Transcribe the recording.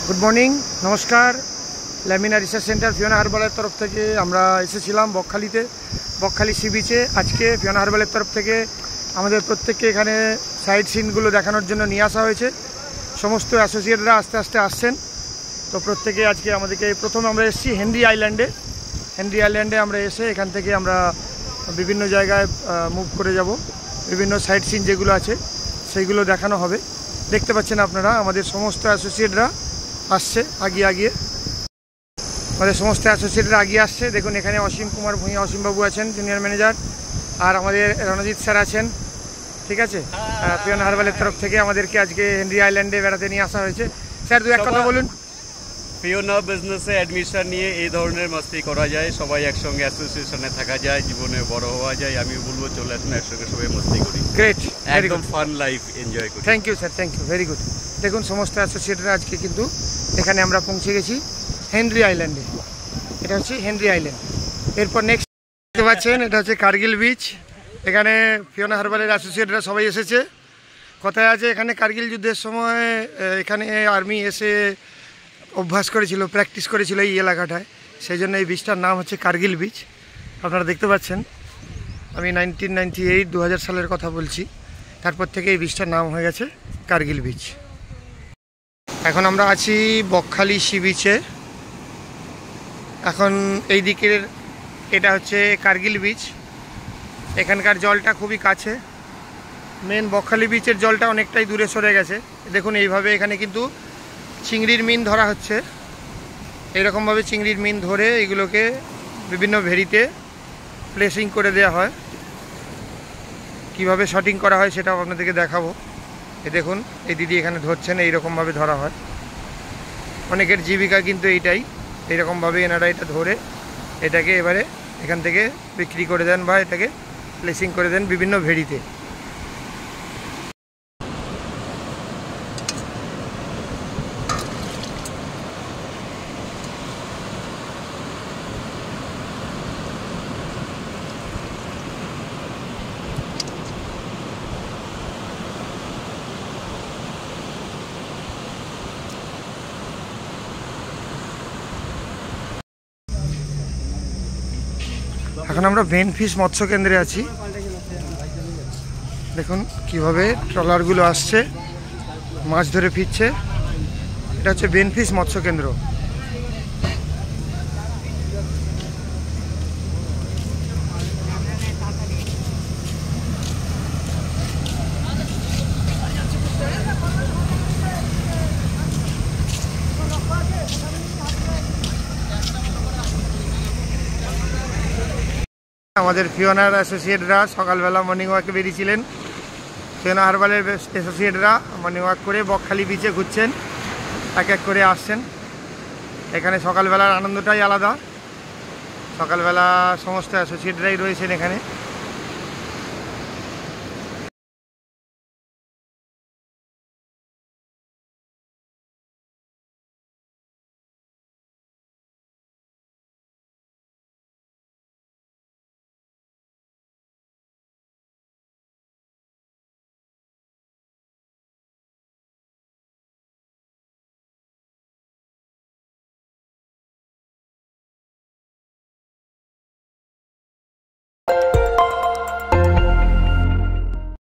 Good morning, নমস্কার। Lamina research centre Fiona হারবালের তরফ থেকে আমরা এসেছিলাম বকখালি সি বিচে। আজকে ফিওনা হারবালের তরফ থেকে আমাদের প্রত্যেককে এখানে সাইট সিনগুলো দেখানোর জন্য নিয়ে আসা হয়েছে। সমস্ত অ্যাসোসিয়েটরা আস্তে আস্তে আসছেন। তো প্রত্যেকে আজকে আমাদেরকে প্রথমে আমরা এসেছি হেনরি আইল্যান্ডে আমরা এসে এখান থেকে আমরা বিভিন্ন জায়গায় মুভ করে যাব। বিভিন্ন সাইট সিন যেগুলো আছে সেইগুলো দেখানো হবে। দেখতে পাচ্ছেন আপনারা আমাদের সমস্ত অ্যাসোসিয়েটরা আসছে আগিয়ে আসছে। দেখুন এখানে অসীম কুমার ভূঁইয়া, অসীমবাবু আছেন জুনিয়র ম্যানেজার, আর আমাদের রণজিৎ স্যার আছেন। ঠিক আছে, ফিওনা হারবালের তরফ থেকে আমাদেরকে আজকে হেনরি আইল্যান্ডে বেড়াতে নিয়ে আসা হয়েছে। স্যার দু এক কথা বলুন। ফিওনা বিজনেসে অ্যাডমিশন নিয়ে এই ধরনের মাস্তি করা যায়, সবাই একসঙ্গে অ্যাসোসিয়েশনে থাকা যায়, জীবনে বড় হওয়া যায়। আমি বলবো চলে আসুন, একসঙ্গে সবাই মাস্তি করি। গ্রেট, একদম ফান লাইফ এনজয় করি। Thank you sir, thank you, very good. দেখুন সমস্ত অ্যাসোসিয়েটরা আজকে কিন্তু এখানে আমরা পৌঁছে গেছি হেনরি আইল্যান্ডে। এটা হচ্ছে হেনরি আইল্যান্ড। এরপর নেক্সট দেখতে পাচ্ছেন এটা হচ্ছে কার্গিল বিচ। এখানে ফিওনা হারবালের অ্যাসোসিয়েটরা সবাই এসেছে। কথায় আছে এখানে কার্গিল যুদ্ধের সময় এখানে আর্মি এসে অভ্যাস করেছিল, প্র্যাকটিস করেছিল এই এলাকাটায়, সেই জন্য এই বিচটার নাম হচ্ছে কার্গিল বিচ। আপনারা দেখতে পাচ্ছেন আমি 1998 2000 সালের কথা বলছি। তারপর থেকে এই বিচটার নাম হয়ে গেছে কার্গিল বিচ। এখন আমরা আছি বকখালি সি বিচে। এখন এই দিকের এটা হচ্ছে কার্গিল বিচ। এখানকার জলটা খুবই কাছে, মেন বকখালি বিচের জলটা অনেকটাই দূরে সরে গেছে। দেখুন এইভাবে এখানে কিন্তু চিংড়ির মিন ধরা হচ্ছে। এইরকমভাবে চিংড়ির মিন ধরে এগুলোকে বিভিন্ন ভেরিতে প্লেসিং করে দেওয়া হয়। কিভাবে শটিং করা হয় সেটাও আপনাদেরকে দেখাবো। এই দেখুন এই দিদি এখানে ধরছেন, এইরকমভাবে ধরা হয়। অনেকের জীবিকা কিন্তু এইটাই, এইরকমভাবে এনারা এটা ধরে এটাকে এবারে এখান থেকে বিক্রি করে দেন বা এটাকে প্লেসিং করে দেন বিভিন্ন ভেরিতে। এখন আমরা বেনফিশ মৎস্য কেন্দ্রে আছি। দেখুন কিভাবে ট্রলারগুলো আসছে, মাছ ধরে ফিরছে। এটা হচ্ছে বেনফিশ মৎস্য কেন্দ্র। আমাদের ফিওনার অ্যাসোসিয়েটরা সকালবেলা মর্নিং ওয়াকে বেরিয়েছিলেন। ফিওনা হারবালের অ্যাসোসিয়েটরা মর্নিং ওয়াক করে বকখালি বিচে ঘুরছেন, এক এক করে আসছেন। এখানে সকালবেলার আনন্দটাই আলাদা। সকালবেলা সমস্ত অ্যাসোসিয়েটরাই রয়েছেন এখানে।